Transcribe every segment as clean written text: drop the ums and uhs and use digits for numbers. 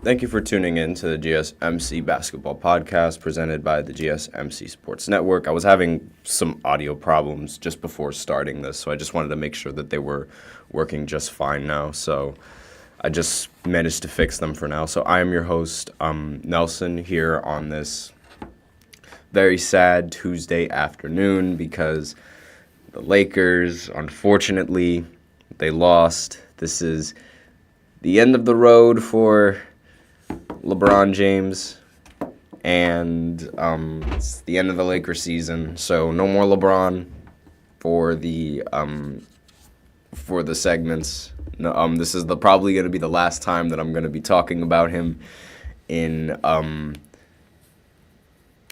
Thank you for tuning in to the GSMC basketball podcast presented by the GSMC Sports Network. I was having some audio problems just before starting this, so I just wanted to make sure that they were working just fine now. So I just managed to fix them for now. So I am your host, Nelson, here on this very sad Tuesday afternoon because the Lakers, unfortunately, they lost. This is the end of the road for LeBron James, and it's the end of the Lakers season, so no more LeBron for the segments. No, this is probably going to be the last time that I'm going to be talking about him in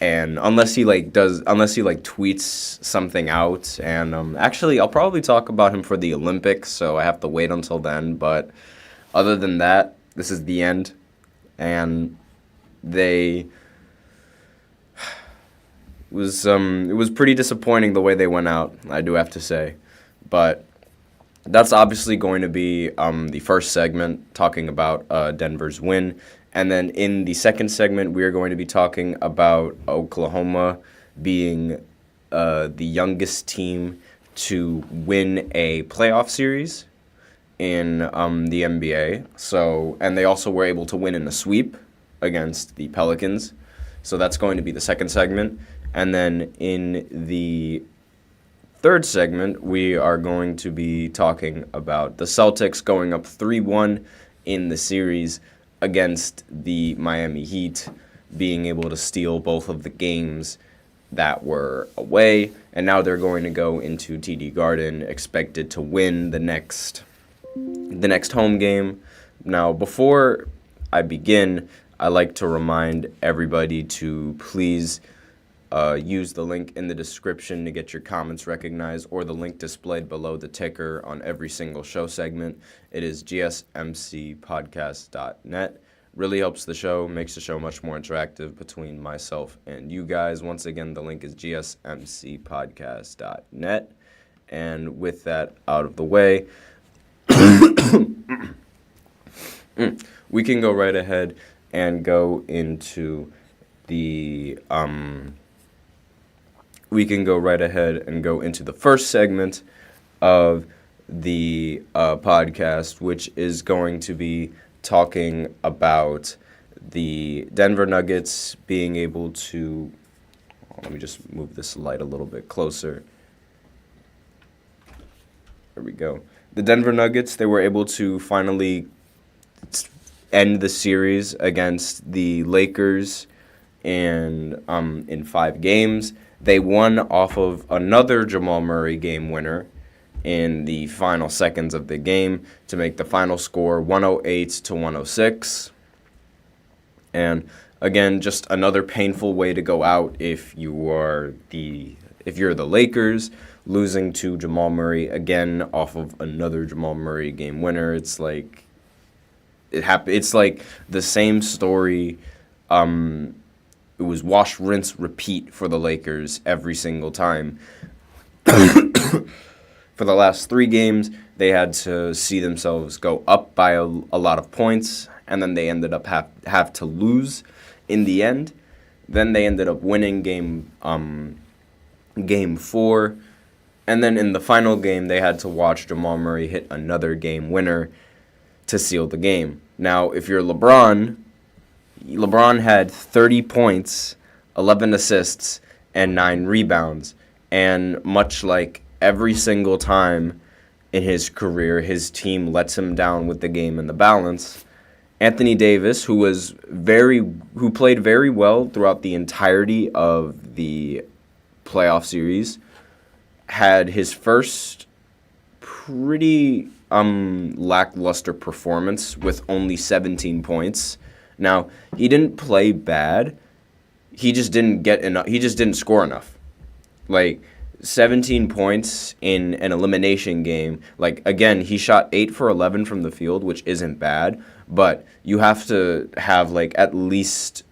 and unless he tweets something out, and actually I'll probably talk about him for the Olympics, so I have to wait until then. But other than that, this is the end. And it was pretty disappointing the way they went out, I do have to say. But that's obviously going to be the first segment, talking about Denver's win. And then in the second segment, we are going to be talking about Oklahoma being the youngest team to win a playoff series in the NBA. So, and they also were able to win in a sweep against the Pelicans. So that's going to be the second segment. And then in the third segment, we are going to be talking about the Celtics going up 3-1 in the series against the Miami Heat, being able to steal both of the games that were away. And now they're going to go into TD Garden, expected to win the next home game. Now, before I begin, I like to remind everybody to please use the link in the description to get your comments recognized, or the link displayed below the ticker on every single show segment. It is gsmcspodcast.net. Really helps the show, makes the show much more interactive between myself and you guys. Once again, the link is gsmcspodcast.net. And with that out of the way, we can go right ahead and go into the first segment of the podcast, which is going to be talking about the Denver Nuggets being able to. Let me just move this light a little bit closer. There we go. The Denver Nuggets, they were able to finally end the series against the Lakers in 5 games. They won off of another Jamal Murray game winner in the final seconds of the game to make the final score 108-106. And again, just another painful way to go out if you're the Lakers, losing to Jamal Murray again off of another Jamal Murray game winner. It's like it's like the same story. It was wash, rinse, repeat for the Lakers every single time. For the last 3 games, they had to see themselves go up by a lot of points, and then they ended up have to lose in the end. Then they ended up winning game 4. And then in the final game, they had to watch Jamal Murray hit another game winner to seal the game. Now, if you're LeBron had 30 points, 11 assists, and 9 rebounds. And much like every single time in his career, his team lets him down with the game and the balance. Anthony Davis, who played very well throughout the entirety of the playoff series, had his first pretty lackluster performance with only 17 points. Now, he didn't play bad. He just didn't get enough. He just didn't score enough. Like 17 points in an elimination game. Like, again, he shot 8 for 11 from the field, which isn't bad, but you have to have like at least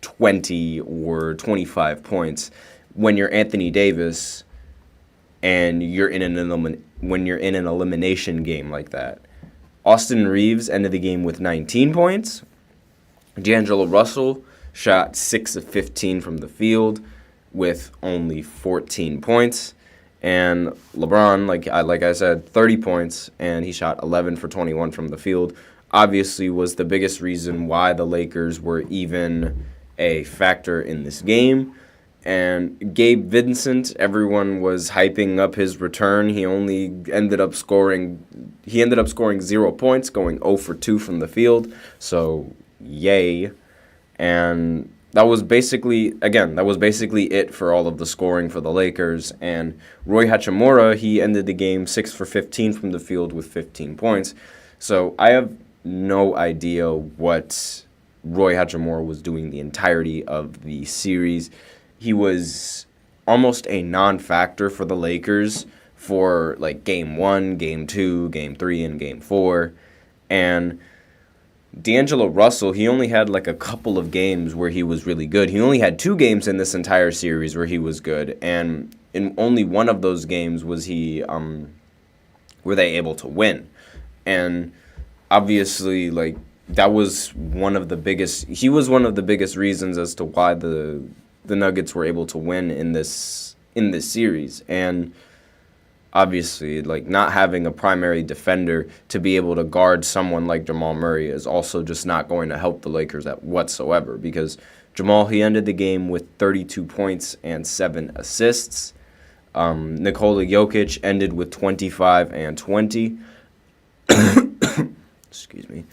20 or 25 points when you're Anthony Davis and you're in an elimination game like that. Austin Reeves ended the game with 19 points, D'Angelo Russell shot 6 of 15 from the field with only 14 points. And LeBron, like I said, 30 points, and he shot 11 for 21 from the field. Obviously was the biggest reason why the Lakers were even a factor in this game. And Gabe Vincent, everyone was hyping up his return. He ended up scoring 0 points, going 0 for 2 from the field. So, yay. And that was basically it for all of the scoring for the Lakers. And Roy Hachimura, he ended the game 6 for 15 from the field with 15 points. So I have no idea what Roy Hachimura was doing the entirety of the series. He was almost a non-factor for the Lakers for like Game 1, Game 2, Game 3, and Game 4. And D'Angelo Russell, he only had like a couple of games where he was really good. He only had 2 games in this entire series where he was good, and in only one of those games were they able to win. And obviously, like, that was one of the biggest reasons as to why the Nuggets were able to win in this series. And obviously, like, not having a primary defender to be able to guard someone like Jamal Murray is also just not going to help the Lakers whatsoever, because Jamal, he ended the game with 32 points and 7 assists. Nikola Jokic ended with 25 and 20. Excuse me.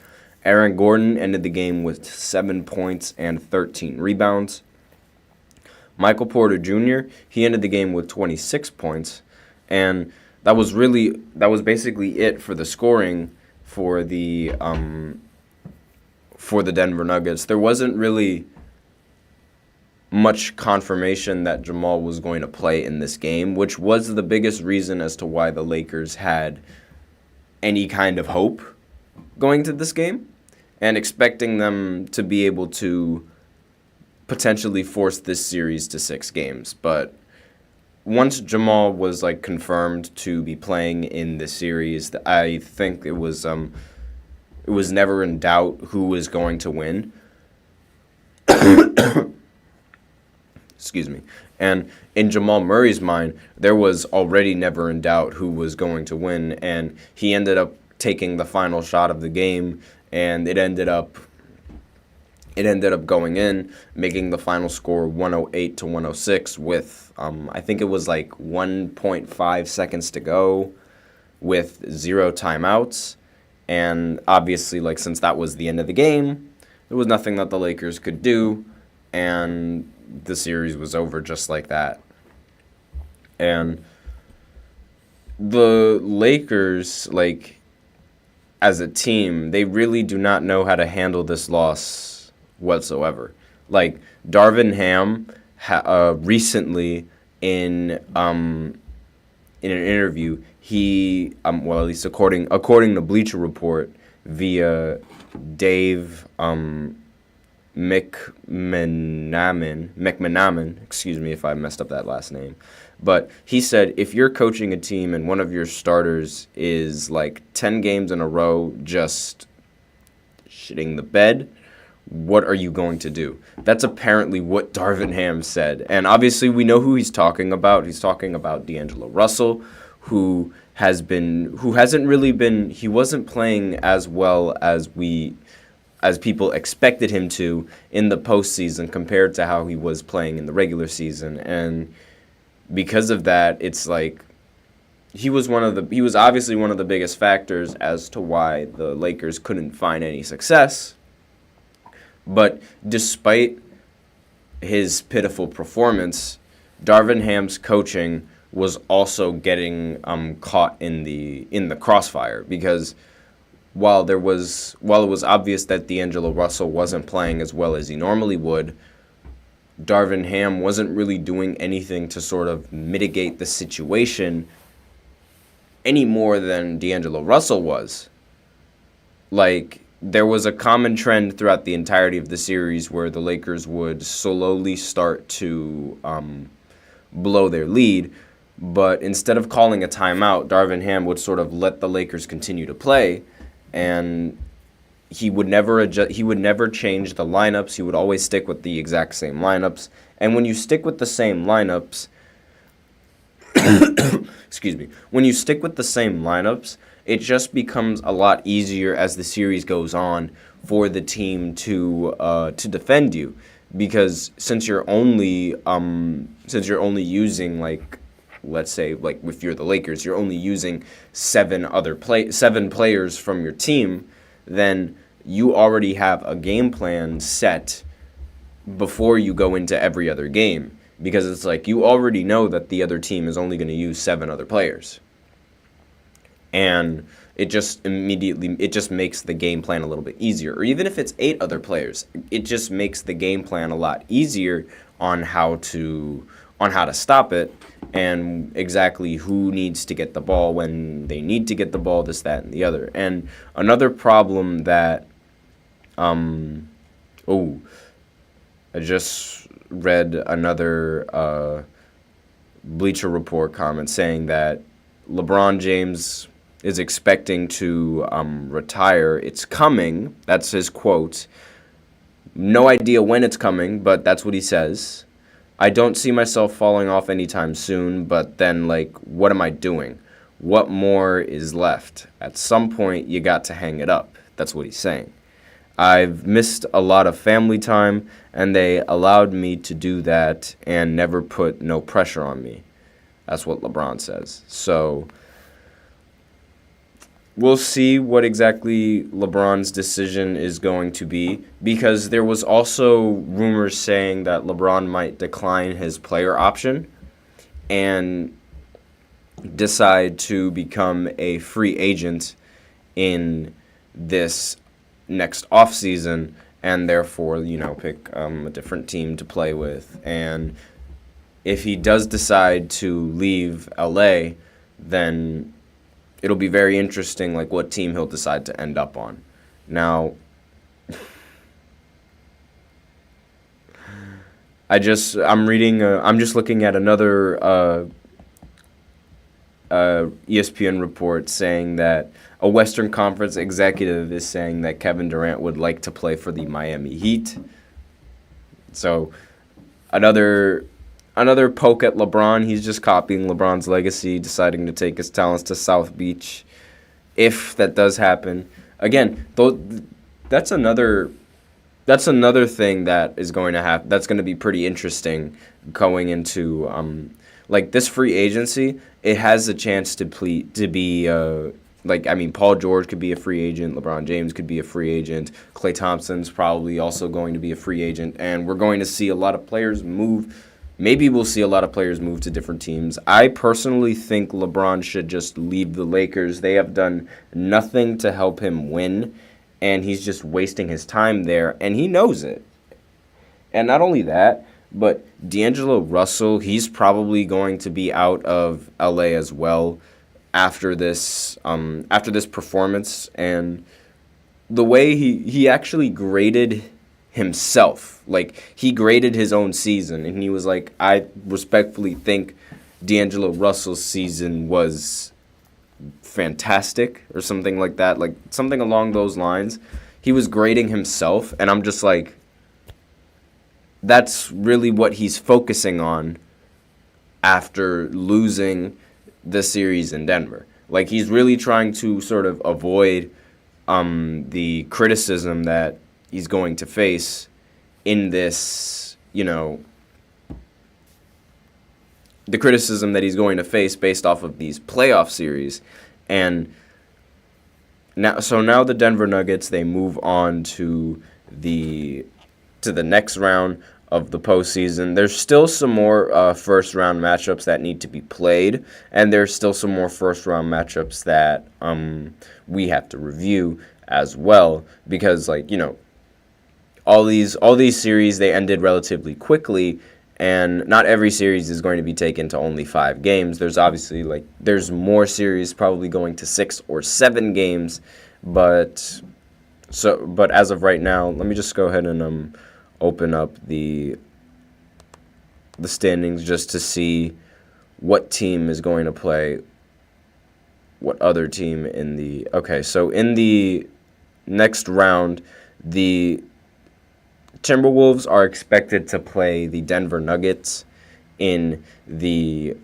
Aaron Gordon ended the game with 7 points and 13 rebounds. Michael Porter Jr., he ended the game with 26 points. And that was basically it for the scoring for the Denver Nuggets. There wasn't really much confirmation that Jamal was going to play in this game, which was the biggest reason as to why the Lakers had any kind of hope going to this game and expecting them to be able to potentially force this series to 6 games. But once Jamal was like confirmed to be playing in the series, I think it was never in doubt who was going to win. Excuse me. And in Jamal Murray's mind, there was already never in doubt who was going to win, and he ended up taking the final shot of the game, and it ended up going in, making the final score 108-106 with, I think it was like 1.5 seconds to go with 0 timeouts. And obviously, like, since that was the end of the game, there was nothing that the Lakers could do, and the series was over just like that. And the Lakers, like, as a team, they really do not know how to handle this loss whatsoever. Like, Darvin Ham recently in an interview, he at least according to Bleacher Report via Dave McManaman, excuse me if I messed up that last name, but he said, if you're coaching a team and one of your starters is like 10 games in a row just shitting the bed, what are you going to do? That's apparently what Darvin Ham said. And obviously we know who he's talking about. He's talking about D'Angelo Russell, he wasn't playing as well as people expected him to in the postseason compared to how he was playing in the regular season. And because of that, it's like he was obviously one of the biggest factors as to why the Lakers couldn't find any success. But despite his pitiful performance, Darvin Ham's coaching was also getting caught in the crossfire, because while it was obvious that D'Angelo Russell wasn't playing as well as he normally would, Darvin Ham wasn't really doing anything to sort of mitigate the situation any more than D'Angelo Russell was. Like, there was a common trend throughout the entirety of the series where the Lakers would slowly start to blow their lead, but instead of calling a timeout, Darvin Ham would sort of let the Lakers continue to play, and he would never adjust, he would never change the lineups. He would always stick with the exact same lineups. And when you stick with the same lineups, excuse me, when you stick with the same lineups, it just becomes a lot easier as the series goes on for the team to defend you, because since you're only using, like, let's say, like, if you're the Lakers, you're only using seven players from your team, then you already have a game plan set before you go into every other game, because it's like you already know that the other team is only going to use seven other players. And it just makes the game plan a little bit easier. Or even if it's 8 other players, it just makes the game plan a lot easier on how to stop it, and exactly who needs to get the ball when they need to get the ball, this, that, and the other. And another problem that I just read another Bleacher Report comment saying that LeBron James is expecting to retire. It's coming. That's his quote. No idea when it's coming, but that's what he says. I don't see myself falling off anytime soon, but then, like, what am I doing? What more is left? At some point, you got to hang it up. That's what he's saying. I've missed a lot of family time, and they allowed me to do that and never put no pressure on me. That's what LeBron says. So we'll see what exactly LeBron's decision is going to be, because there was also rumors saying that LeBron might decline his player option and decide to become a free agent in this next offseason, and therefore, pick a different team to play with. And if he does decide to leave LA, then it'll be very interesting, like, what team he'll decide to end up on. Now, I'm just looking at another ESPN report saying that a Western Conference executive is saying that Kevin Durant would like to play for the Miami Heat. So another poke at LeBron. He's just copying LeBron's legacy, deciding to take his talents to South Beach. If that does happen, again, that's another thing that is going to happen. That's going to be pretty interesting going into like this free agency. It has a chance to be Paul George could be a free agent, LeBron James could be a free agent, Klay Thompson's probably also going to be a free agent, and we're going to see a lot of players move. Maybe we'll see a lot of players move to different teams. I personally think LeBron should just leave the Lakers. They have done nothing to help him win, and he's just wasting his time there, and he knows it. And not only that, but D'Angelo Russell, he's probably going to be out of LA as well after this performance. And the way he actually graded himself, like, he graded his own season, and he was like, I respectfully think D'Angelo Russell's season was fantastic, or something like that, like something along those lines. He was grading himself, and I'm just like, that's really what he's focusing on after losing the series in Denver. Like, he's really trying to sort of avoid the criticism that he's going to face in this, the criticism that he's going to face based off of these playoff series. And now the Denver Nuggets, they move on to the next round of the postseason. There's still some more first-round matchups that need to be played, and there's still some more first-round matchups that we have to review as well, because, all these series, they ended relatively quickly, and not every series is going to be taken to only 5 games. There's obviously, there's more series probably going to 6 or 7 games, but as of right now, let me just go ahead and open up the standings just to see what team is going to play what other team in the... Okay, so in the next round, the Timberwolves are expected to play the Denver Nuggets in the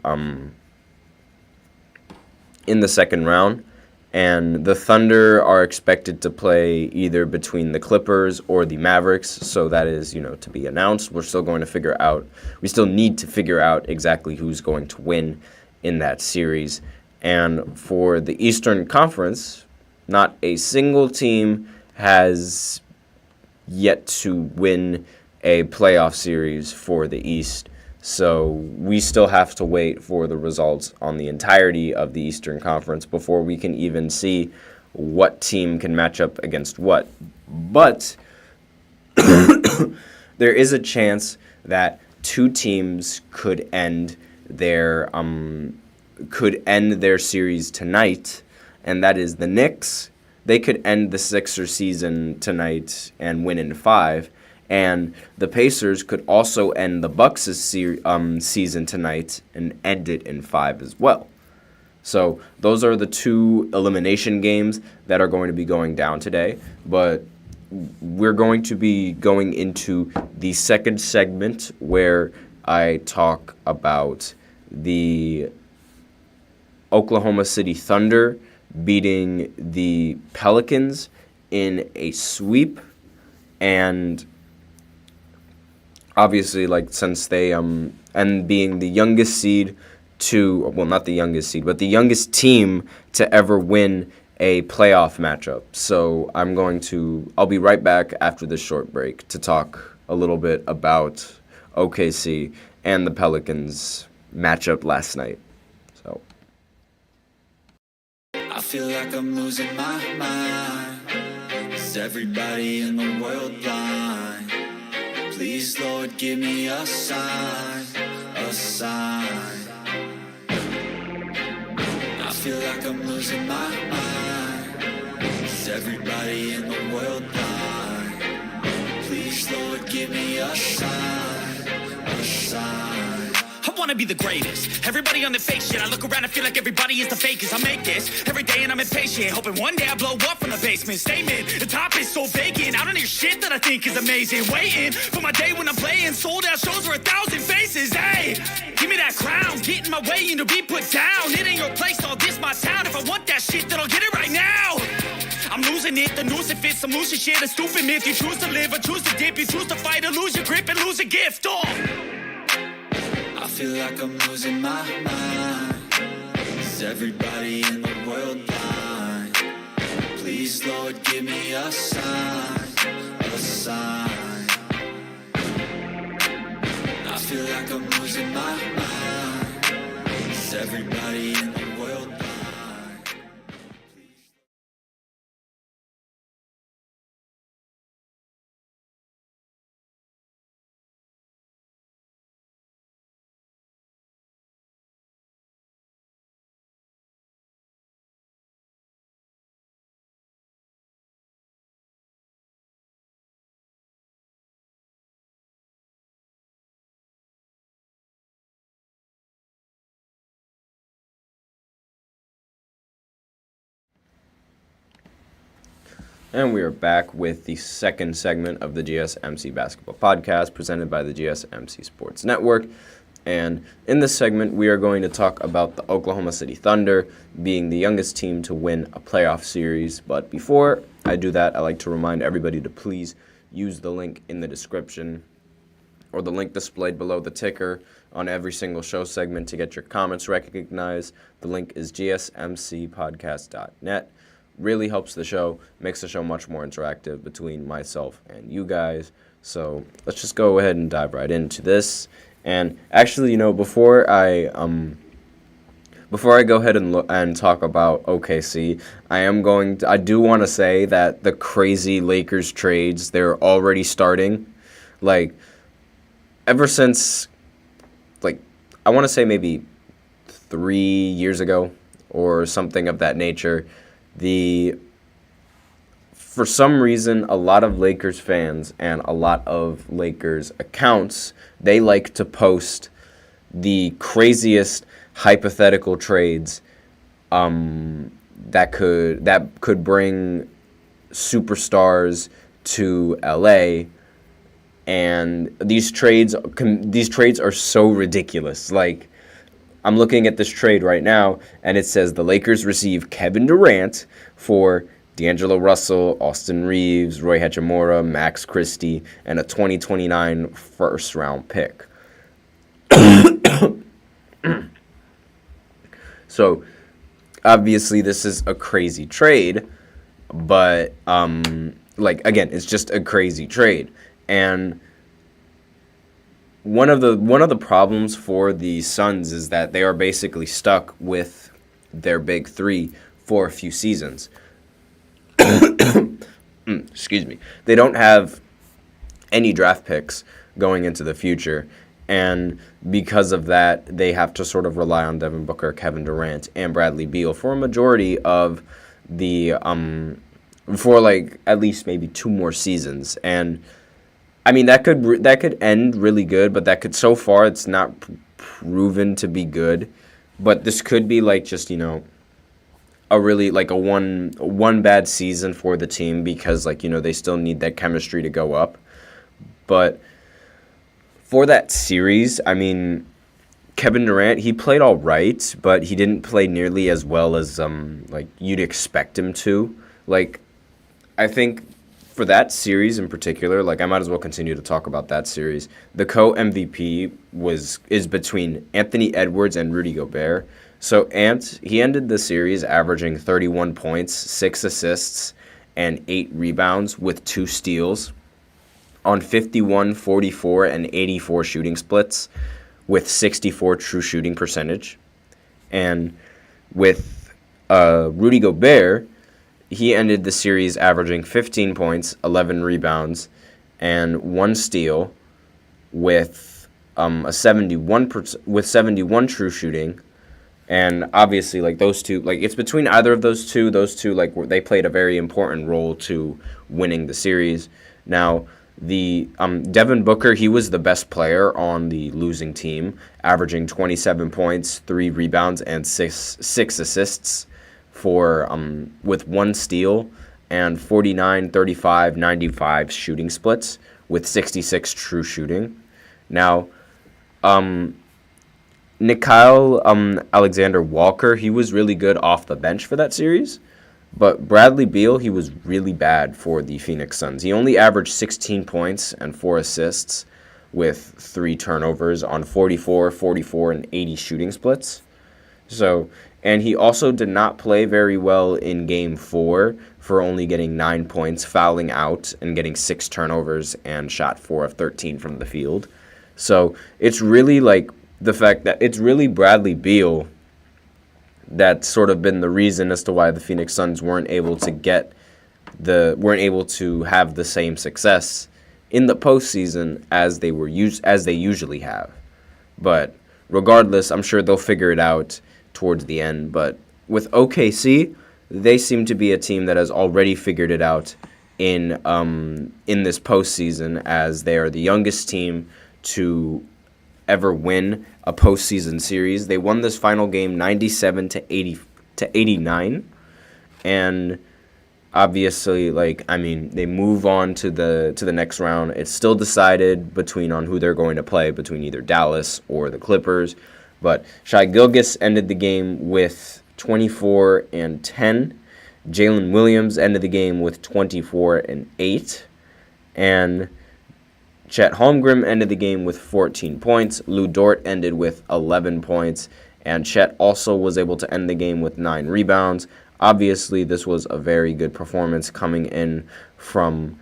second round, and the Thunder are expected to play either between the Clippers or the Mavericks. So that is, to be announced. We still need to figure out exactly who's going to win in that series. And for the Eastern Conference, not a single team has yet to win a playoff series for the East. So we still have to wait for the results on the entirety of the Eastern Conference before we can even see what team can match up against what. But there is a chance that two teams could end their series tonight, and that is the Knicks. They could end the Sixers season tonight and win in 5. And the Pacers could also end the Bucks' season tonight and end it in 5 as well. So those are the two elimination games that are going to be going down today. But we're going to be going into the second segment where I talk about the Oklahoma City Thunder beating the Pelicans in a sweep, and obviously, since they and being the youngest seed not the youngest seed, but the youngest team to ever win a playoff matchup. So I'll be right back after this short break to talk a little bit about OKC and the Pelicans matchup last night. So I feel like I'm losing my mind. Is everybody in the world blind? Please, Lord, give me a sign, a sign. I feel like I'm losing my mind. Is everybody in the world blind? Please, Lord, give me a sign, a sign. I wanna be the greatest. Everybody on the fake shit. I look around and feel like everybody is the fakest. I make this every day and I'm impatient, hoping one day I blow up from the basement. Statement, the top is so vacant. I don't hear shit that I think is amazing. Waiting for my day when I'm playing sold out shows for 1,000 faces. Hey, give me that crown. Get in my way and to be put down. It ain't your place, all this my town. If I want that shit, then I'll get it right now. I'm losing it, the noose it fits. I'm losing shit, a stupid myth. You choose to live or choose to dip. You choose to fight or lose your grip and lose a gift. Oh, I feel like I'm losing my mind. Is everybody in the world blind? Please, Lord, give me a sign, a sign. I feel like I'm losing my mind. Is everybody in the world blind? And we are back with the second segment of the GSMC Basketball Podcast presented by the GSMC Sports Network. And in this segment, we are going to talk about the Oklahoma City Thunder being the youngest team to win a playoff series. But before I do that, I'd like to remind everybody to please use the link in the description or the link displayed below the ticker on every single show segment to get your comments recognized. The link is gsmcpodcast.net. Really helps the show, makes the show much more interactive between myself and you guys. So let's just go ahead and dive right into this. And actually, before I go ahead and talk about OKC, I do want to say that the crazy Lakers trades, they're already starting. Ever since, I want to say maybe 3 years ago or something of that nature, for some reason, a lot of Lakers fans and a lot of Lakers accounts, they like to post the craziest hypothetical trades that could bring superstars to LA, and these trades are so ridiculous. Like, I'm looking at this trade right now, and it says the Lakers receive Kevin Durant for D'Angelo Russell, Austin Reeves, Roy Hachimura, Max Christie, and a 2029 first-round pick. So, obviously, this is a crazy trade, but, again, it's just a crazy trade. And one of the problems for the Suns is that they are basically stuck with their big three for a few seasons. Excuse me. They don't have any draft picks going into the future, and because of that, they have to sort of rely on Devin Booker, Kevin Durant, and Bradley Beal for a majority of the for like at least maybe 2 more seasons. And I mean, that could end really good, but so far it's not proven to be good. But this could be like just, a really like a one bad season for the team, because they still need that chemistry to go up. But for that series, I mean, Kevin Durant, he played all right, but he didn't play nearly as well as you'd expect him to. Like, I think for that series in particular, I might as well continue to talk about that series. The co-MVP is between Anthony Edwards and Rudy Gobert. So he ended the series averaging 31 points, 6 assists, and 8 rebounds with 2 steals on 51, 44, and 84 shooting splits with 64 true shooting percentage. And with Rudy Gobert, he ended the series averaging 15 points, 11 rebounds, and 1 steal with 71 true shooting. And obviously, those two, it's between either of those two. Those two, they played a very important role to winning the series. Now, the Devin Booker, he was the best player on the losing team, averaging 27 points, 3 rebounds, and six assists with 1 steal and 49, 35, 95 shooting splits with 66 true shooting. Now, Nickeil Alexander-Walker, he was really good off the bench for that series. But Bradley Beal, he was really bad for the Phoenix Suns. He only averaged 16 points and 4 assists with 3 turnovers on 44, 44, and 80 shooting splits. And he also did not play very well in Game 4 for only getting 9 points, fouling out, and getting 6 turnovers and shot 4 of 13 from the field. So it's really the fact that it's really Bradley Beal that's sort of been the reason as to why the Phoenix Suns weren't able to have the same success in the postseason as they usually have. But regardless, I'm sure they'll figure it out towards the end. But with OKC, they seem to be a team that has already figured it out in this postseason, as they are the youngest team to ever win a postseason series. They won this final game 97-89, and obviously, they move on to the next round. It's still decided on who they're going to play between either Dallas or the Clippers. But Shai Gilgeous ended the game with 24 and 10. Jalen Williams ended the game with 24 and 8, and Chet Holmgren ended the game with 14 points. Lou Dort ended with 11 points. And Chet also was able to end the game with 9 rebounds. Obviously, this was a very good performance coming in from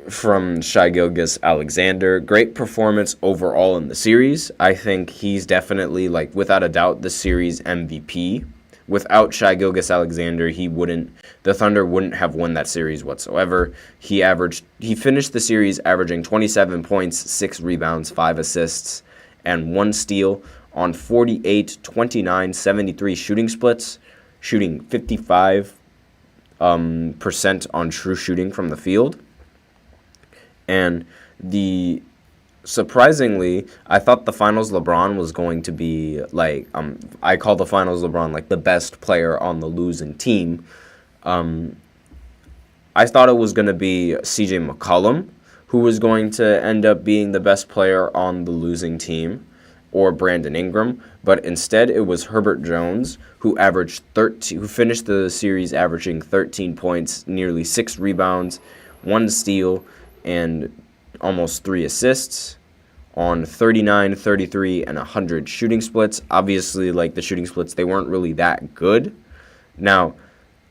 Shai Gilgeous-Alexander. Great performance overall in the series. I think he's definitely, without a doubt, the series MVP. Without Shai Gilgeous-Alexander, the Thunder wouldn't have won that series whatsoever. He finished the series averaging 27 points, 6 rebounds, 5 assists, and 1 steal on 48, 29, 73 shooting splits, shooting 55% on true shooting from the field. And surprisingly, I thought the Finals LeBron was going to be I call the Finals LeBron the best player on the losing team. I thought it was going to be CJ McCollum who was going to end up being the best player on the losing team, or Brandon Ingram, but instead it was Herbert Jones who finished the series averaging 13 points, nearly 6 rebounds, 1 steal, and almost 3 assists on 39, 33, and 100 shooting splits. Obviously, like, the shooting splits, they weren't really that good. Now,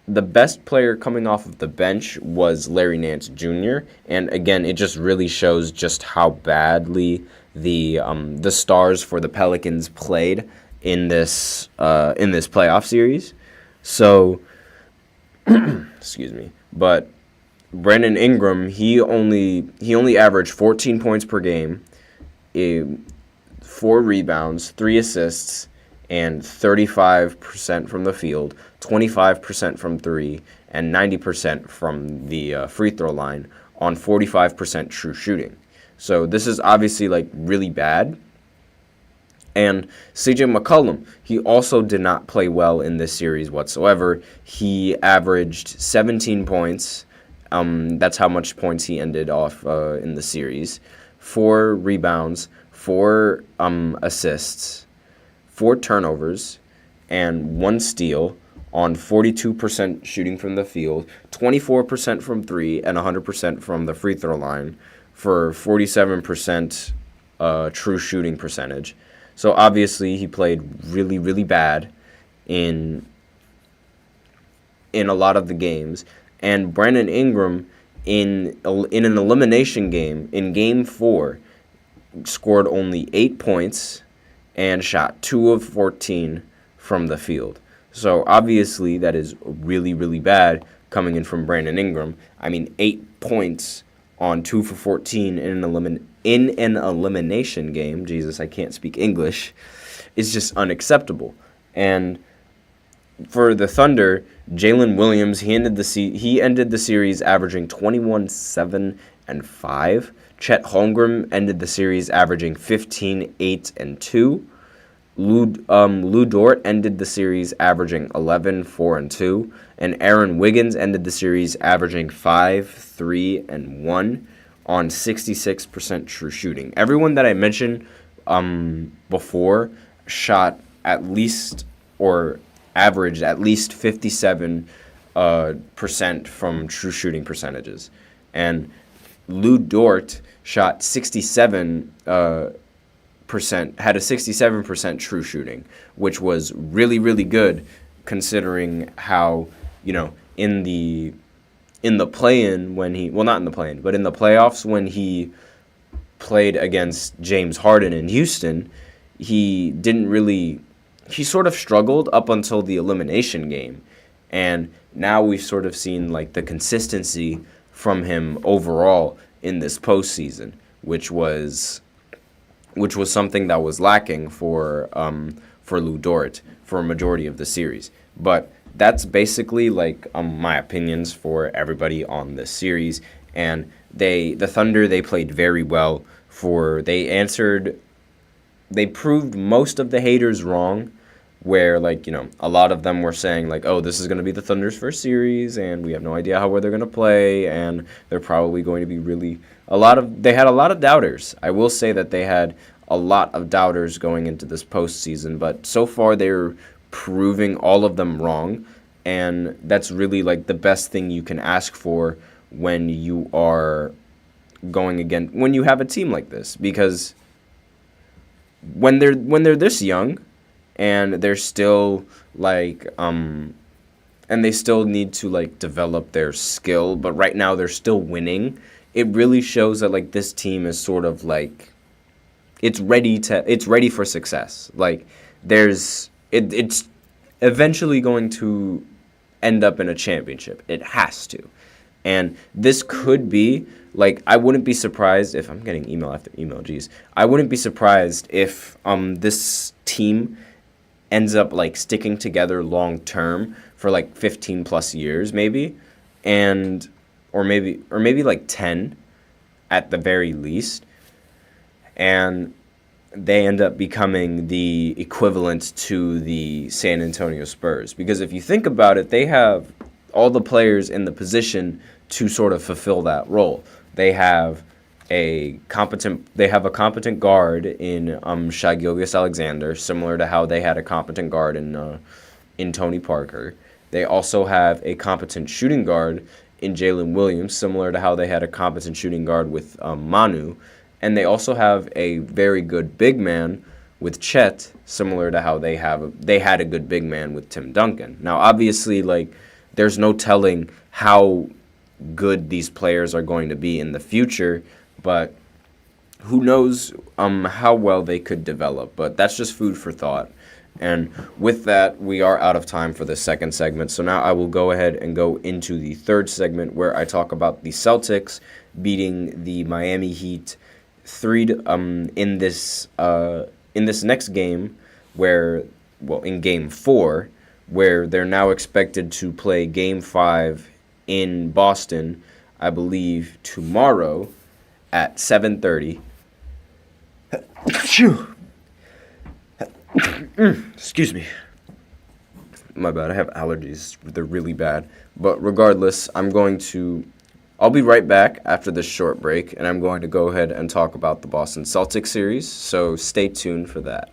the best player coming off of the bench was Larry Nance Jr., and again, it just really shows just how badly the stars for the Pelicans played in this playoff series. So, excuse me, but Brandon Ingram, he only averaged 14 points per game, 4 rebounds, 3 assists, and 35% from the field, 25% from 3, and 90% from the free throw line on 45% true shooting. So this is obviously, like, really bad. And CJ McCollum, he also did not play well in this series whatsoever. He averaged 17 points. That's how much points he ended off in the series. 4 rebounds, 4 assists, 4 turnovers, and 1 steal on 42% shooting from the field, 24% from 3, and 100% from the free throw line for 47% true shooting percentage. So obviously he played really, really bad in a lot of the games. And Brandon Ingram, in an elimination game, in Game 4, scored only 8 points and shot 2 of 14 from the field. So obviously that is really, really bad coming in from Brandon Ingram. I mean, 8 points on 2 for 14 in an elimination game. Jesus, I can't speak English. Is just unacceptable. And for the Thunder, Jalen Williams, he ended the series averaging 21, 7, and 5. Chet Holmgren ended the series averaging 15, 8, and 2. Lou Dort ended the series averaging 11, 4, and 2. And Aaron Wiggins ended the series averaging 5, 3, and 1 on 66% true shooting. Everyone that I mentioned before shot at least, or averaged at least 57% from true shooting percentages. And Lou Dort shot 67%, had a 67% true shooting, which was really, really good considering how, in the play-in when he, well, not in the play-in, but in the playoffs when he played against James Harden in Houston, he sort of struggled up until the elimination game. And now we've sort of seen, like, the consistency from him overall in this postseason, which was something that was lacking for Lou Dort for a majority of the series. But that's basically, like, my opinions for everybody on this series. And the Thunder, they played very well. They proved most of the haters wrong, where, like, a lot of them were saying, like, oh, this is going to be the Thunder's first series, and we have no idea how well they're going to play, and they're probably going to be they had a lot of doubters. I will say that they had a lot of doubters going into this postseason, but so far they're proving all of them wrong, and that's really, like, the best thing you can ask for when you are when you have a team like this, because when they're this young, and they're still, like, and they still need to, like, develop their skill, but right now they're still winning, it really shows that, like, this team is sort of, like, it's ready for success. Like, it's eventually going to end up in a championship. It has to. And this could be, like, I wouldn't be surprised if, I'm getting email after email, geez. I wouldn't be surprised if this team ends up, like, sticking together long term for, like, 15 plus years maybe, or maybe like 10 at the very least, and they end up becoming the equivalent to the San Antonio Spurs. Because if you think about it, they have all the players in the position to sort of fulfill that role. They have a competent guard in Shai Gilgeous-Alexander, similar to how they had a competent guard in Tony Parker. They also have a competent shooting guard in Jalen Williams, similar to how they had a competent shooting guard with Manu. And they also have a very good big man with Chet, similar to how they had a good big man with Tim Duncan. Now, obviously, like, there's no telling how good these players are going to be in the future, but who knows how well they could develop. But that's just food for thought. And with that, we are out of time for the second segment. So now I will go ahead and go into the third segment where I talk about the Celtics beating the Miami Heat in this next game in Game 4, where they're now expected to play Game 5 in Boston, I believe, tomorrow at 7:30. Excuse me. My bad, I have allergies. They're really bad. But regardless, I'll be right back after this short break, and I'm going to go ahead and talk about the Boston Celtics series, so stay tuned for that.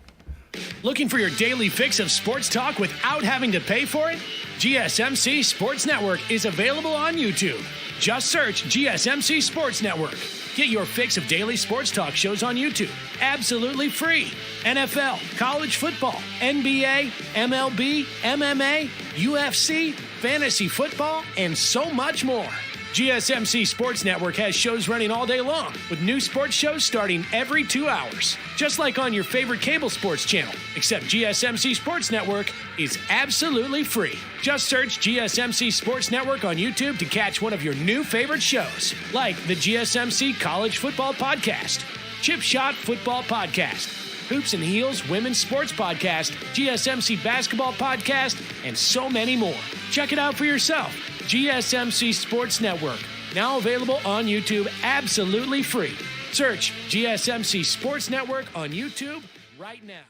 Looking for your daily fix of sports talk without having to pay for it? GSMC Sports Network is available on YouTube. Just search GSMC Sports Network. Get your fix of daily sports talk shows on YouTube, absolutely free. NFL, college football, NBA, MLB, MMA, UFC, fantasy football, and so much more. GSMC Sports Network has shows running all day long, with new sports shows starting every 2 hours. Just like on your favorite cable sports channel, except GSMC Sports Network is absolutely free. Just search GSMC Sports Network on YouTube to catch one of your new favorite shows, like the GSMC College Football Podcast, Chip Shot Football Podcast, Hoops and Heels Women's Sports Podcast, GSMC Basketball Podcast, and so many more. Check it out for yourself. GSMC Sports Network, now available on YouTube absolutely free. Search GSMC Sports Network on YouTube right now.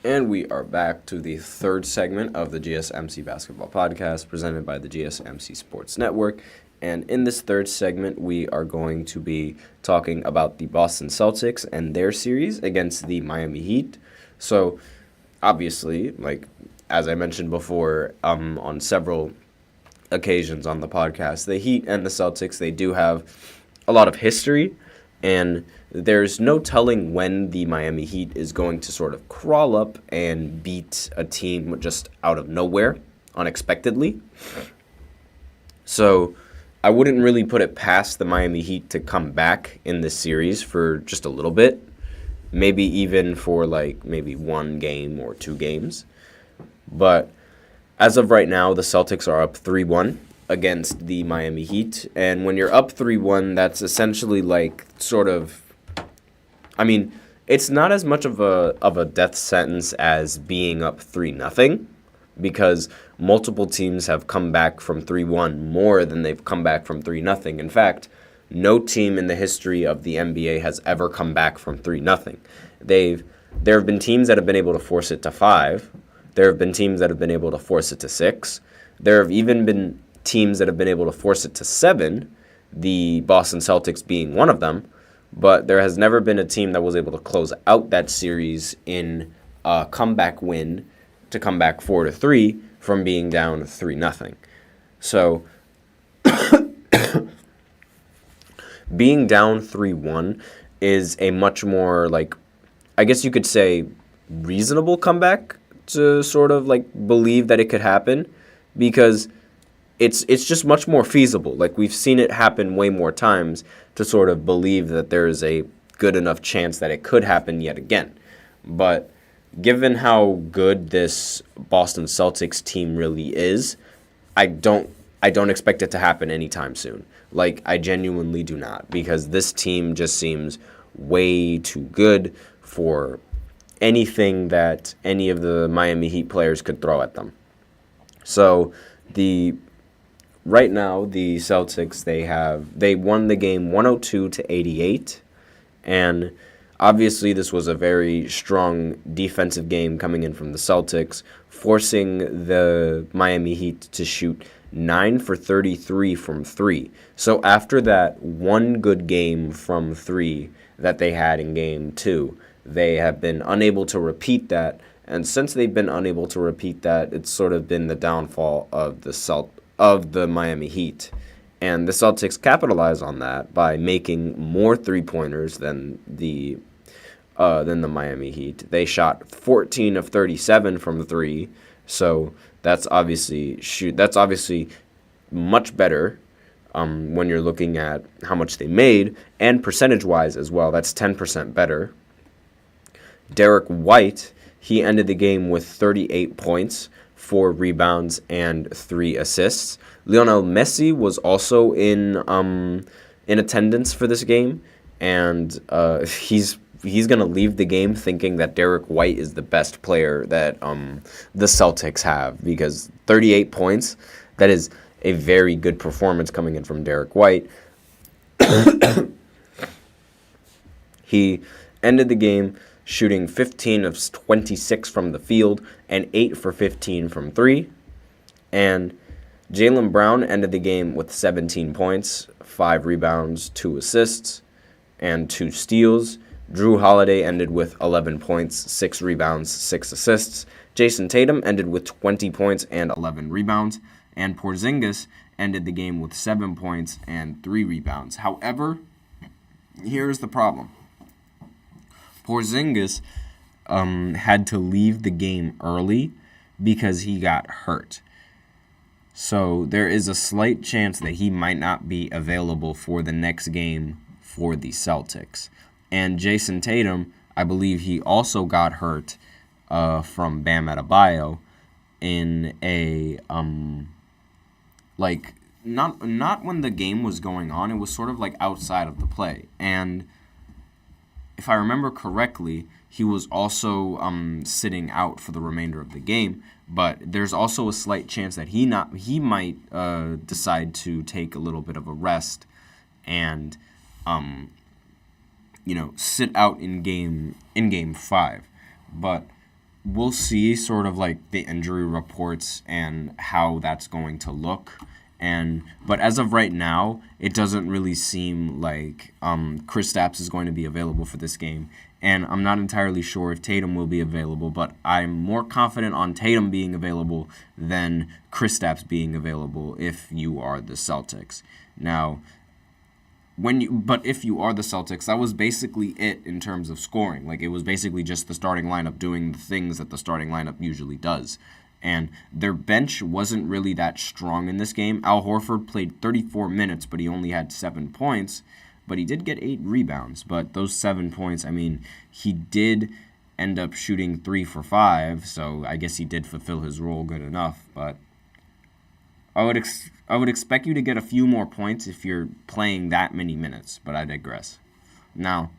And we are back to the third segment of the GSMC Basketball Podcast presented by the GSMC Sports Network. And in this third segment, we are going to be talking about the Boston Celtics and their series against the Miami Heat. So, obviously, like as I mentioned before, on several occasions on the podcast, the Heat and the Celtics, they do have a lot of history, and there's no telling when the Miami Heat is going to sort of crawl up and beat a team just out of nowhere, unexpectedly. So I wouldn't really put it past the Miami Heat to come back in this series for just a little bit, maybe even for maybe one game or two games. But as of right now, the Celtics are up 3-1 against the Miami Heat. And when you're up 3-1, that's essentially it's not as much of a death sentence as being up 3-0, because multiple teams have come back from 3-1 more than they've come back from 3-0. In fact, no team in the history of the NBA has ever come back from 3-0. There have been teams that have been able to force it to 5. There have been teams that have been able to force it to 6. There have even been teams that have been able to force it to 7, the Boston Celtics being one of them. but there has never been a team that was able to close out that series in a comeback win to come back 4-3 from being down 3-0. So being down 3-1 is a much more, like, I guess you could say, reasonable comeback to sort of like believe that it could happen, because it's just much more feasible. Like, we've seen it happen way more times to sort of believe that there is a good enough chance that it could happen yet again. But given how good this Boston Celtics team really is, I don't expect it to happen anytime soon. Like, I genuinely do not, because this team just seems way too good for anything that any of the Miami Heat players could throw at them. So right now the Celtics, they won the game 102-88, and obviously this was a very strong defensive game coming in from the Celtics, forcing the Miami Heat to shoot 9 for 33 from 3. So after that one good game from 3 that they had in game 2, they have been unable to repeat that, and since they've been unable to repeat that, it's sort of been the downfall of the Miami Heat. And the Celtics capitalize on that by making more three-pointers than the Miami Heat. They shot 14 of 37 from 3, so that's obviously much better when you're looking at how much they made, and percentage-wise as well. That's 10% better. Derek White, he ended the game with 38 points, 4 rebounds, and 3 assists. Lionel Messi was also in attendance for this game, and he's going to leave the game thinking that Derek White is the best player that the Celtics have, because 38 points, that is a very good performance coming in from Derek White. He ended the game shooting 15 of 26 from the field and 8 for 15 from 3. And Jaylen Brown ended the game with 17 points, 5 rebounds, 2 assists, and 2 steals. Drew Holiday ended with 11 points, 6 rebounds, 6 assists. Jason Tatum ended with 20 points and 11 rebounds. And Porzingis ended the game with 7 points and 3 rebounds. However, here's the problem. Porzingis had to leave the game early because he got hurt. So there is a slight chance that he might not be available for the next game for the Celtics. And Jason Tatum, I believe he also got hurt from Bam Adebayo in a not when the game was going on. It was sort of like outside of the play. And if I remember correctly, he was also sitting out for the remainder of the game. But there's also a slight chance that he might decide to take a little bit of a rest and sit out in game 5. But we'll see sort of like the injury reports and how that's going to look. But as of right now, it doesn't really seem like Kristaps is going to be available for this game. And I'm not entirely sure if Tatum will be available, but I'm more confident on Tatum being available than Kristaps being available if you are the Celtics. Now, if you are the Celtics, that was basically it in terms of scoring. Like, it was basically just the starting lineup doing the things that the starting lineup usually does. And their bench wasn't really that strong in this game. Al Horford played 34 minutes, but he only had 7 points. But he did get 8 rebounds. But those 7 points, I mean, he did end up shooting 3 for 5, so I guess he did fulfill his role good enough. But I would expect you to get a few more points if you're playing that many minutes, but I digress. Now,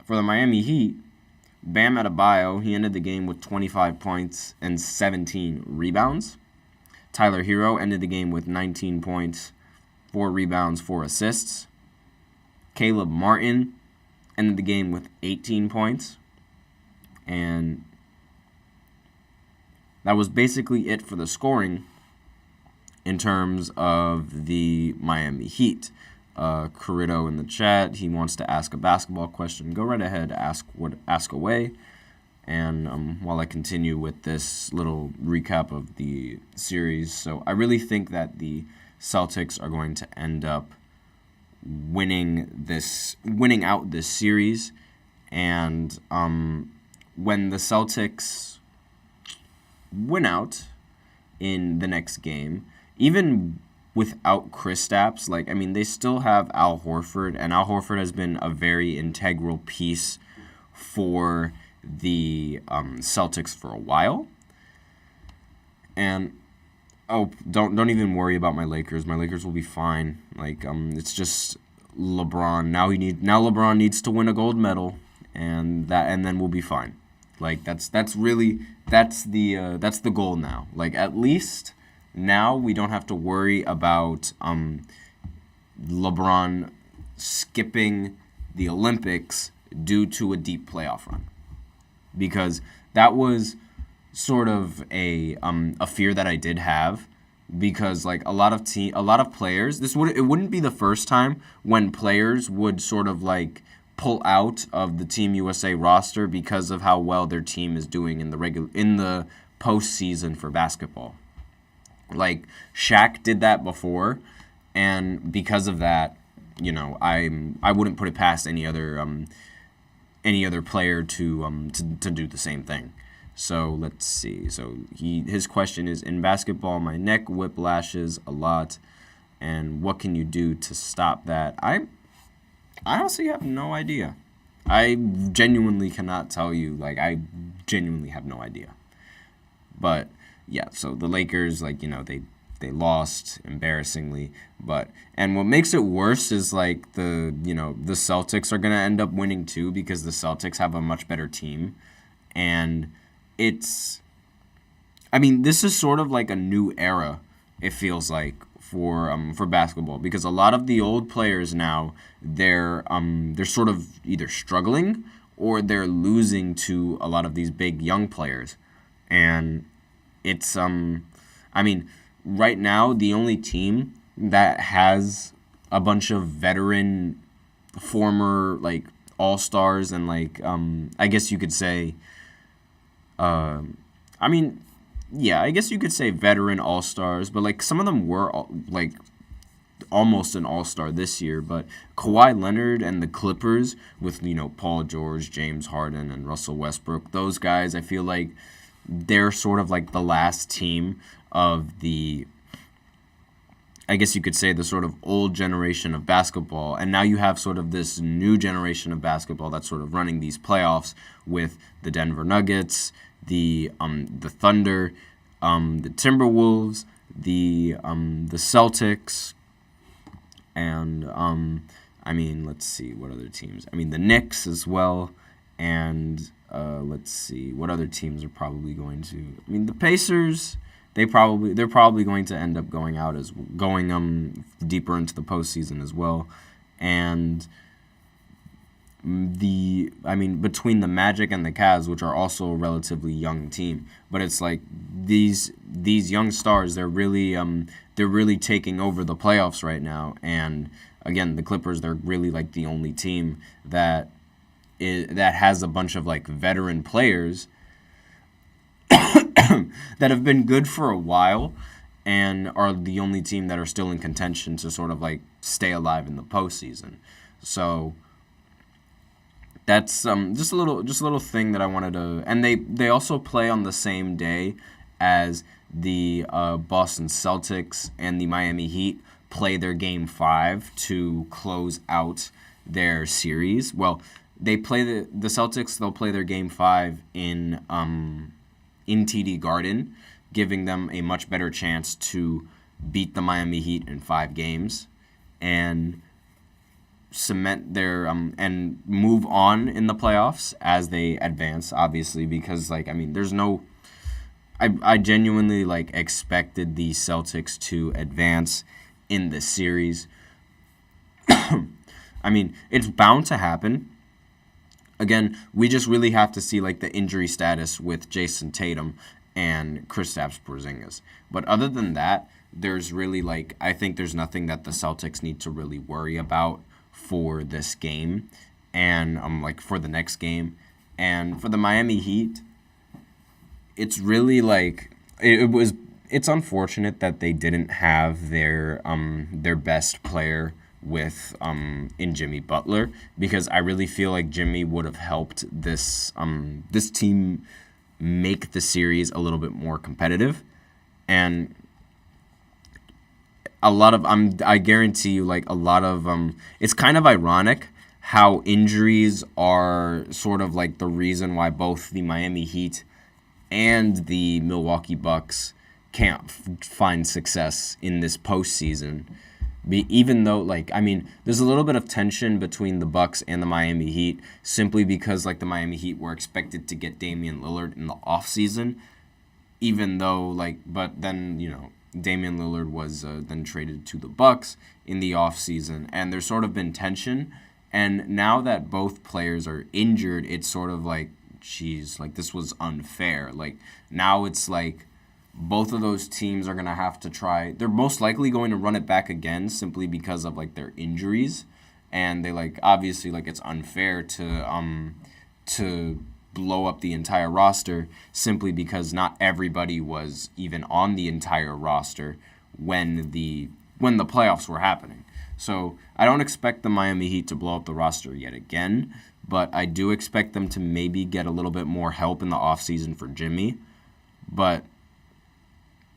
for the Miami Heat, Bam Adebayo, he ended the game with 25 points and 17 rebounds. Tyler Hero ended the game with 19 points, 4 rebounds, 4 assists. Caleb Martin ended the game with 18 points. And that was basically it for the scoring in terms of the Miami Heat. Corrido in the chat. He wants to ask a basketball question. Go right ahead, ask away. And while I continue with this little recap of the series, so I really think that the Celtics are going to end up winning out this series. And when the Celtics win out in the next game, even without Kristaps, they still have Al Horford, and Al Horford has been a very integral piece for the Celtics for a while. And don't even worry about my Lakers. My Lakers will be fine. It's just LeBron. Now LeBron needs to win a gold medal, and then we'll be fine. That's the goal now. At least now we don't have to worry about LeBron skipping the Olympics due to a deep playoff run, because that was sort of a fear that I did have, because a lot of players, it wouldn't be the first time when players would sort of pull out of the Team USA roster because of how well their team is doing in the postseason for basketball. Shaq did that before, and because of that, I wouldn't put it past any other player to do the same thing. So let's see. So his question is, in basketball, my neck whiplashes a lot, and what can you do to stop that? I honestly have no idea. I genuinely cannot tell you. I genuinely have no idea. But yeah, so the Lakers, they lost embarrassingly, and what makes it worse is the Celtics are gonna end up winning too, because the Celtics have a much better team, and this is sort of a new era, it feels like, for basketball, because a lot of the old players now, they're sort of either struggling or they're losing to a lot of these big young players, and it's right now the only team that has a bunch of veteran former all-stars and I guess you could say I guess you could say veteran all-stars, but some of them were almost an all-star this year. But Kawhi Leonard and the Clippers with Paul George, James Harden, and Russell Westbrook, those guys, I feel like they're sort of the last team of the, I guess you could say, the sort of old generation of basketball. And now you have sort of this new generation of basketball that's sort of running these playoffs with the Denver Nuggets, the Thunder, the Timberwolves, the Celtics, and let's see what other teams. The Knicks as well, and let's see what other teams are probably going to. The Pacers. They're probably going to end up going deeper into the postseason as well, and between the Magic and the Cavs, which are also a relatively young team, but it's these young stars, they're really taking over the playoffs right now. And again, the Clippers, they're really the only team that has a bunch of veteran players that have been good for a while and are the only team that are still in contention to sort of stay alive in the postseason. So that's just a little thing that I wanted to. And they also play on the same day as the Boston Celtics and the Miami Heat play their Game 5 to close out their series. Well, they play the Celtics. They'll play their Game 5 in TD Garden, giving them a much better chance to beat the Miami Heat in 5 games and cement their and move on in the playoffs as they advance, obviously, because there's no, I genuinely expected the Celtics to advance in this series. It's bound to happen. Again, we just really have to see the injury status with Jason Tatum and Kristaps Porzingis. But other than that, there's really, I think there's nothing that the Celtics need to really worry about for this game and, for the next game. And for the Miami Heat, it's really, it's unfortunate that they didn't have their best player with in Jimmy Butler, because I really feel like Jimmy would have helped this team make the series a little bit more competitive. And I guarantee you, a lot of it's kind of ironic how injuries are sort of the reason why both the Miami Heat and the Milwaukee Bucks can't find success in this postseason. Even though, there's a little bit of tension between the Bucks and the Miami Heat, simply because, the Miami Heat were expected to get Damian Lillard in the offseason, even though, but then, Damian Lillard was then traded to the Bucks in the offseason, and there's sort of been tension, and now that both players are injured, it's sort of geez, this was unfair. Now it's both of those teams are going to have to try. They're most likely going to run it back again simply because of, their injuries. And they, obviously, it's unfair to blow up the entire roster simply because not everybody was even on the entire roster when the playoffs were happening. So I don't expect the Miami Heat to blow up the roster yet again, but I do expect them to maybe get a little bit more help in the offseason for Jimmy. But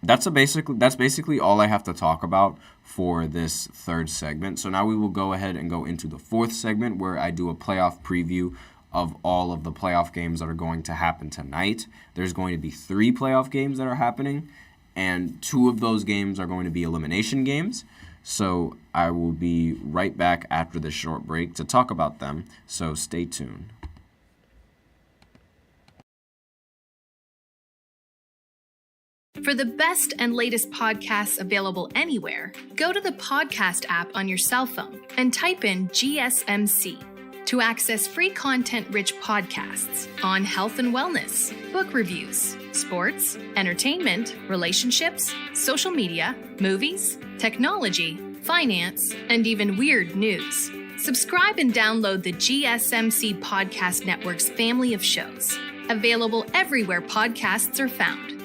that's basically all I have to talk about for this third segment. So now we will go ahead and go into the fourth segment, where I do a playoff preview of all of the playoff games that are going to happen tonight. There's going to be 3 playoff games that are happening, and 2 of those games are going to be elimination games. So I will be right back after this short break to talk about them, so stay tuned. For the best and latest podcasts available anywhere, go to the podcast app on your cell phone and type in GSMC to access free content-rich podcasts on health and wellness, book reviews, sports, entertainment, relationships, social media, movies, technology, finance, and even weird news. Subscribe and download the GSMC Podcast Network's family of shows, available everywhere podcasts are found.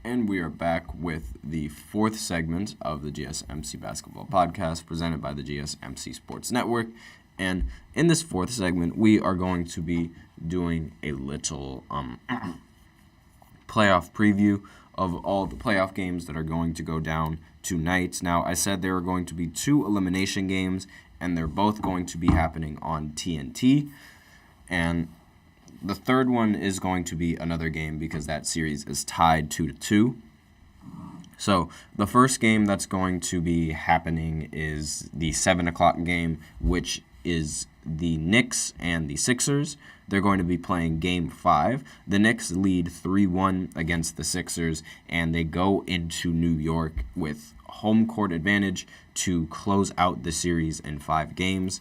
And we are back with the fourth segment of the GSMC Basketball Podcast presented by the GSMC Sports Network. And in this fourth segment, we are going to be doing a little playoff preview of all the playoff games that are going to go down tonight. Now, I said there are going to be 2 elimination games, and they're both going to be happening on TNT. And the third one is going to be another game because that series is tied 2-2. So the first game that's going to be happening is the 7 o'clock game, which is the Knicks and the Sixers. They're going to be playing Game 5. The Knicks lead 3-1 against the Sixers, and they go into New York with home court advantage to close out the series in 5 games.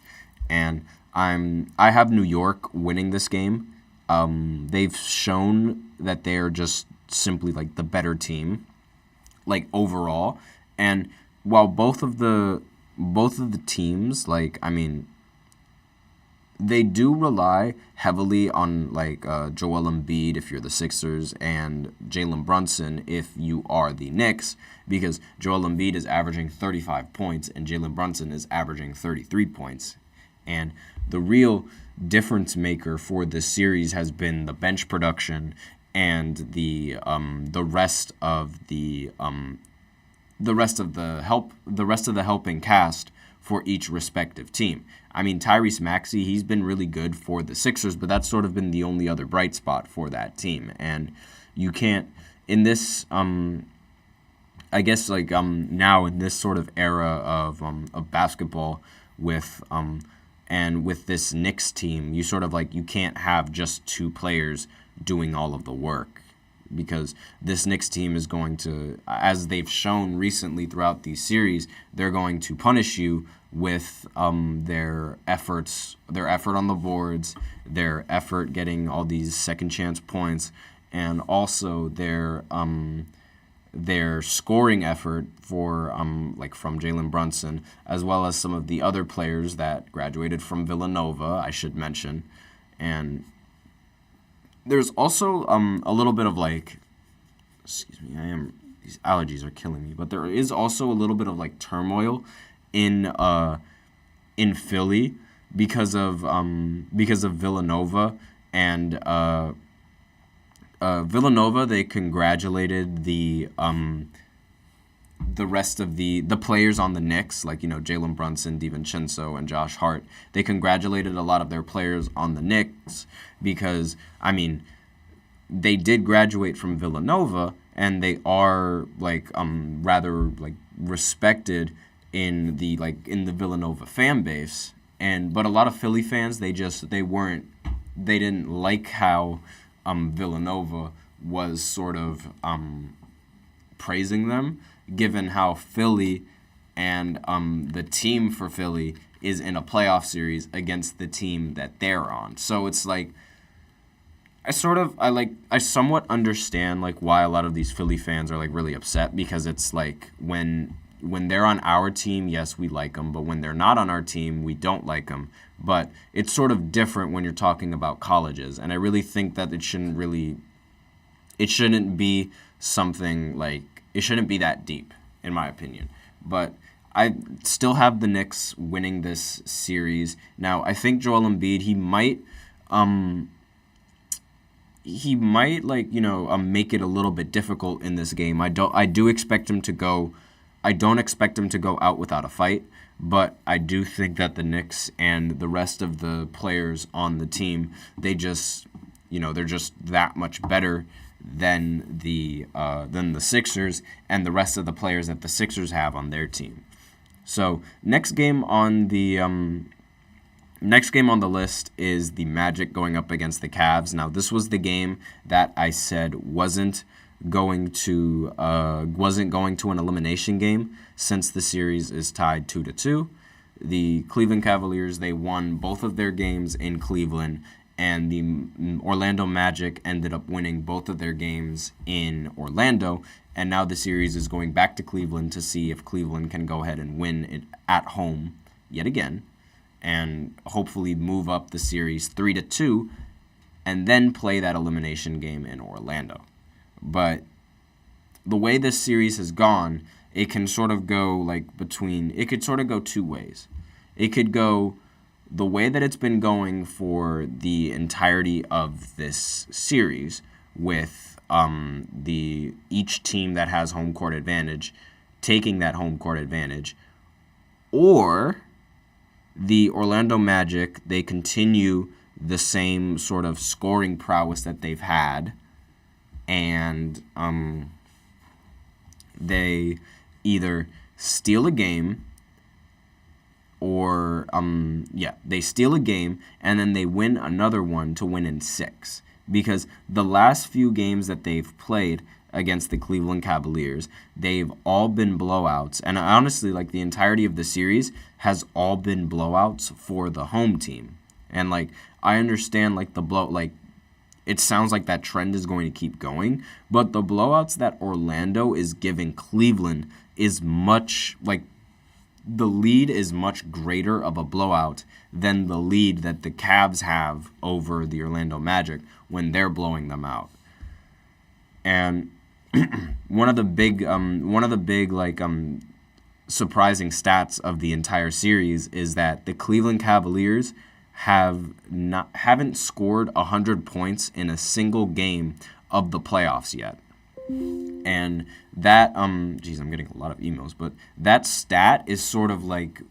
And I have New York winning this game. They've shown that they're just simply like the better team, like overall. And while both of the teams, like, I mean, they do rely heavily on like Joel Embiid if you're the Sixers and Jalen Brunson if you are the Knicks, because Joel Embiid is averaging 35 points and Jalen Brunson is averaging 33 points. And the real difference maker for this series has been the bench production and the rest of the helping cast for each respective team. I mean, Tyrese Maxey, he's been really good for the Sixers, but that's sort of been the only other bright spot for that team. And you can't, in this, I guess, like, now in this sort of era of basketball with, and with this Knicks team, you sort of, like, you can't have just 2 players doing all of the work, because this Knicks team is going to, as they've shown recently throughout these series, they're going to punish you with their effort on the boards, their effort getting all these second chance points, and also their scoring effort for like from Jalen Brunson, as well as some of the other players that graduated from Villanova, I should mention. And there's also a little bit of like, excuse me, these allergies are killing me, but there is also a little bit of like turmoil in Philly because of Villanova. And Villanova, they congratulated the rest of the players on the Knicks, like, you know, Jalen Brunson, DiVincenzo, and Josh Hart. They congratulated a lot of their players on the Knicks because, I mean, they did graduate from Villanova, and they are like rather like respected in the Villanova fan base. But a lot of Philly fans, they didn't like how Villanova was sort of praising them, given how Philly and the team for Philly is in a playoff series against the team that they're on. So it's like, I somewhat understand like why a lot of these Philly fans are like really upset, because it's like when they're on our team, yes, we like them, but when they're not on our team, we don't like them. But it's sort of different when you're talking about colleges, and I really think that it shouldn't be something like, it shouldn't be that deep, in my opinion. But I still have the Knicks winning this series. Now, I think Joel Embiid, he might like, you know, make it a little bit difficult in this game. I don't expect him to go out without a fight, but I do think that the Knicks and the rest of the players on the team, they're just that much better than the Sixers and the rest of the players that the Sixers have on their team. So next game on the list is the Magic going up against the Cavs. Now, this was the game that I said wasn't going to an elimination game, since the series is tied 2-2. The Cleveland Cavaliers, they won both of their games in Cleveland, and the Orlando Magic ended up winning both of their games in Orlando. And now the series is going back to Cleveland to see if Cleveland can go ahead and win it at home yet again, and hopefully move up the series 3-2, and then play that elimination game in Orlando. But the way this series has gone, it can sort of go it could sort of go 2 ways. It could go the way that it's been going for the entirety of this series, with each team that has home court advantage taking that home court advantage, or the Orlando Magic, they continue the same sort of scoring prowess that they've had, and they either steal a game or they steal a game and then they win another one to win in 6. Because the last few games that they've played against the Cleveland Cavaliers, they've all been blowouts. And honestly, like, the entirety of the series has all been blowouts for the home team. And, like, I understand, like, it sounds like that trend is going to keep going, but the blowouts that Orlando is giving Cleveland is much, like, the lead is much greater of a blowout than the lead that the Cavs have over the Orlando Magic when they're blowing them out. And one of the big surprising stats of the entire series is that the Cleveland Cavaliers haven't scored 100 points in a single game of the playoffs yet. And that, I'm getting a lot of emails, but that stat is sort of like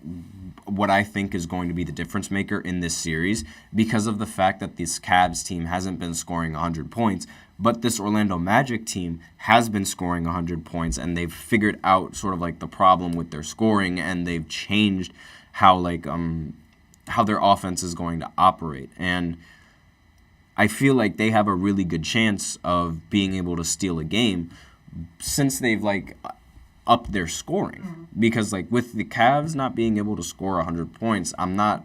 what I think is going to be the difference maker in this series, because of the fact that this Cavs team hasn't been scoring 100 points, but this Orlando Magic team has been scoring 100 points, and they've figured out sort of like the problem with their scoring, and they've changed how their offense is going to operate. And I feel like they have a really good chance of being able to steal a game since they've, like, upped their scoring. Because, like, with the Cavs not being able to score 100 points, I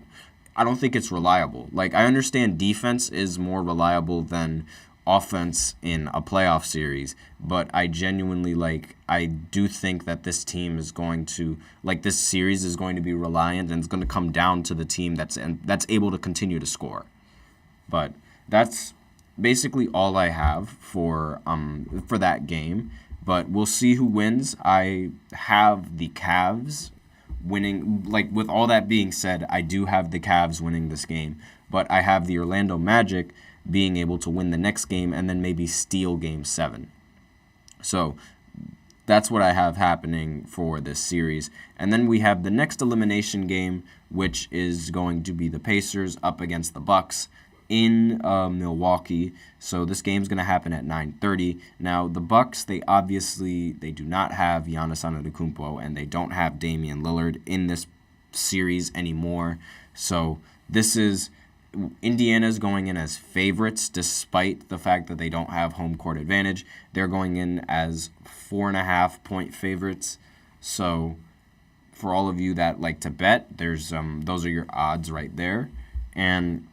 don't think it's reliable. Like, I understand defense is more reliable than offense in a playoff series, but I genuinely, I do think that this team is going to, this series is going to be reliant, and it's going to come down to the team that's able to continue to score. But that's basically all I have for that game. But we'll see who wins. I have the Cavs winning. Like, with all that being said, I do have the Cavs winning this game. But I have the Orlando Magic being able to win the next game and then maybe steal Game 7. So that's what I have happening for this series. And then we have the next elimination game, which is going to be the Pacers up against the Bucks in Milwaukee. So this game's going to happen at 9:30. Now, the Bucks, they do not have Giannis Antetokounmpo, and they don't have Damian Lillard in this series anymore. So Indiana's going in as favorites, despite the fact that they don't have home court advantage. They're going in as 4.5-point favorites. So for all of you that like to bet, there's those are your odds right there. And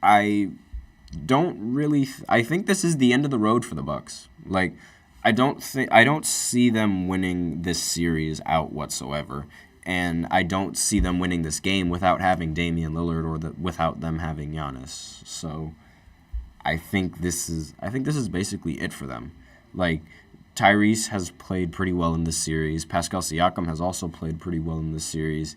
I think this is the end of the road for the Bucks. Like, I don't see them winning this series out whatsoever. And I don't see them winning this game without having Damian Lillard or without them having Giannis. So I think this is basically it for them. Like, Tyrese has played pretty well in this series. Pascal Siakam has also played pretty well in this series.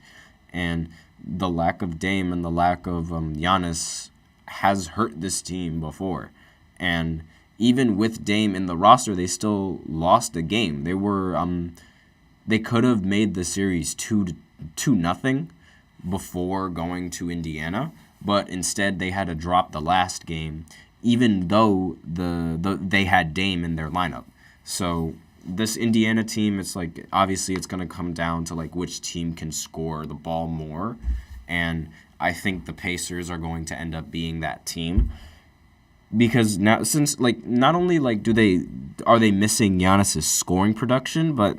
And the lack of Dame and the lack of Giannis has hurt this team before. And even with Dame in the roster, they still lost a game. They could have made the series 2-0 before going to Indiana, but instead they had to drop the last game, even though they had Dame in their lineup. So this Indiana team, it's like, obviously it's going to come down to, like, which team can score the ball more, and I think the Pacers are going to end up being that team. Because now, since, like, not only, like, are they missing Giannis's scoring production, but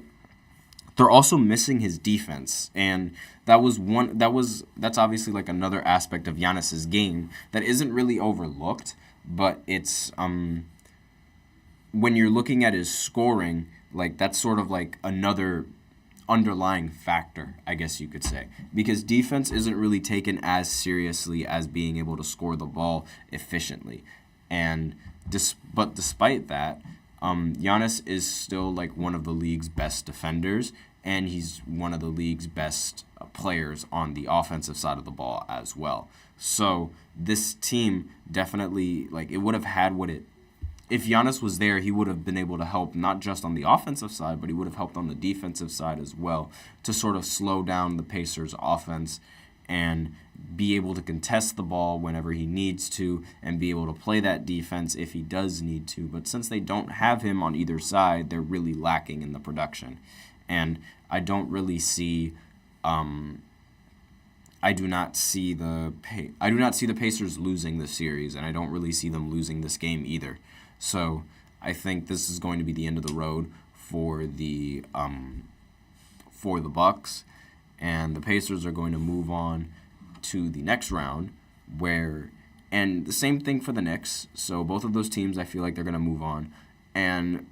they're also missing his defense. And that's obviously, like, another aspect of Giannis's game that isn't really overlooked, but it's when you're looking at his scoring, like, that's sort of like another underlying factor, I guess you could say, because defense isn't really taken as seriously as being able to score the ball efficiently. And but despite that, Giannis is still, like, one of the league's best defenders, and he's one of the league's best players on the offensive side of the ball as well. So this team definitely, like, it would have had if Giannis was there, he would have been able to help not just on the offensive side, but he would have helped on the defensive side as well to sort of slow down the Pacers' offense and be able to contest the ball whenever he needs to and be able to play that defense if he does need to. But since they don't have him on either side, they're really lacking in the production. And I don't really see I do not see the Pacers losing the series, and I don't really see them losing this game either. So I think this is going to be the end of the road for the Bucks, and the Pacers are going to move on to the next round, and the same thing for the Knicks. So both of those teams, I feel like they're going to move on, and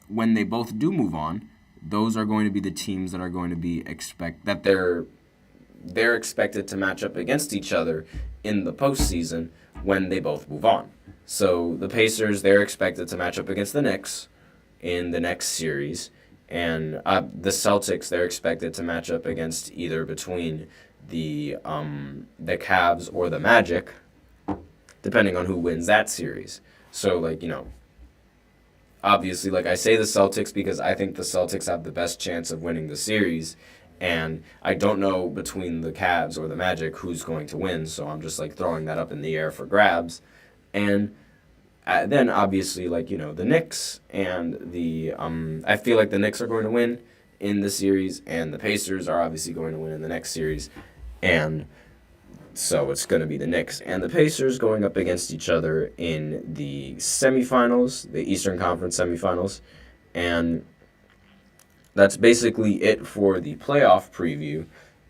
when they both do move on, those are going to be the teams that are going to be they're expected to match up against each other in the postseason when they both move on. So the Pacers, they're expected to match up against the Knicks in the next series, and the Celtics, they're expected to match up against either between the Cavs or the Magic, depending on who wins that series. So, obviously, I say the Celtics because I think the Celtics have the best chance of winning the series, and I don't know between the Cavs or the Magic who's going to win, so I'm just throwing that up in the air for grabs. And then obviously the Knicks and I feel like the Knicks are going to win in the series, and the Pacers are obviously going to win in the next series, and so it's going to be the Knicks and the Pacers going up against each other in the semifinals, the Eastern Conference semifinals, and that's basically it for the playoff preview,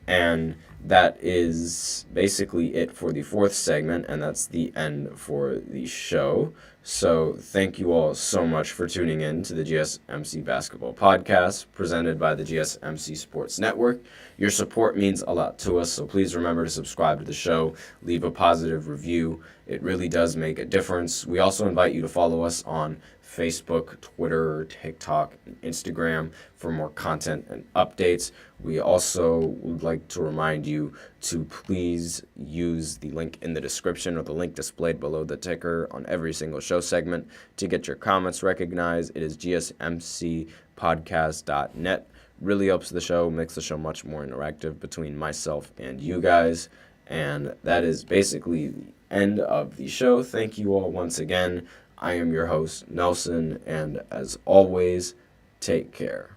and that is basically it for the fourth segment, and that's the end for the show. So thank you all so much for tuning in to the GSMC Basketball Podcast presented by the GSMC Sports Network. Your support means a lot to us, so please remember to subscribe to the show, leave a positive review. It really does make a difference. We also invite you to follow us on Facebook, Twitter, TikTok, and Instagram for more content and updates. We also would like to remind you to please use the link in the description or the link displayed below the ticker on every single show segment to get your comments recognized. It is gsmcpodcast.net. Really helps the show, makes the show much more interactive between myself and you guys. And that is basically the end of the show. Thank you all once again. I am your host, Nelson, and as always, take care.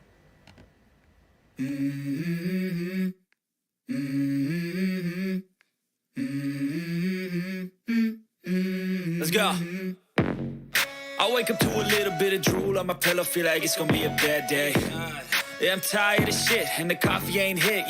Let's go. I wake up to a little bit of drool on my pillow, feel like it's gonna be a bad day. Yeah, I'm tired of shit, and the coffee ain't hit.